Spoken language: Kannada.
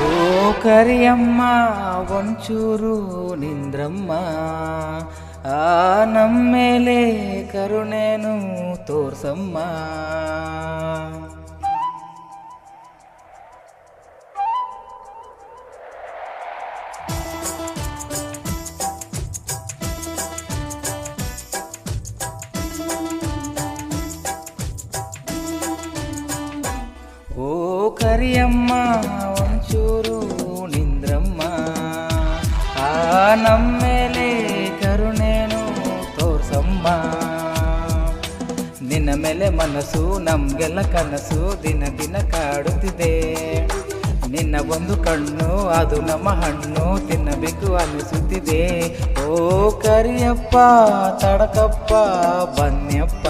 ಓ ಕರಿಯಮ್ಮ ಒಂಚೂರು ನಿಂದ್ರಮ್ಮ, ಆ ನಮ್ಮೇಲೆ ಕರುಣೆನು ತೋರ್ಸಮ್ಮ. ಓ ಕರಿಯಮ್ಮ ಒಂಚೂರು ನಿಂದ್ರಮ್ಮ, ಆ ನಮ್ಮೇಲೆ ಕರುಣೆನು ತೋರ್ಸಮ್ಮ. ನಿನ್ನ ಮೇಲೆ ಮನಸ್ಸು ನಮ್ಗೆಲ್ಲ ಕನಸು ದಿನ ದಿನ ಕಾಡುತ್ತಿದೆ. ನಿನ್ನ ಒಂದು ಕಣ್ಣು ಅದು ನಮ್ಮ ಹಣ್ಣು ತಿನ್ನಬೇಕು ಅನಿಸುತ್ತಿದೆ. ಓ ಕರಿಯಪ್ಪ ತಡಕಪ್ಪ ಬನ್ಯಪ್ಪ.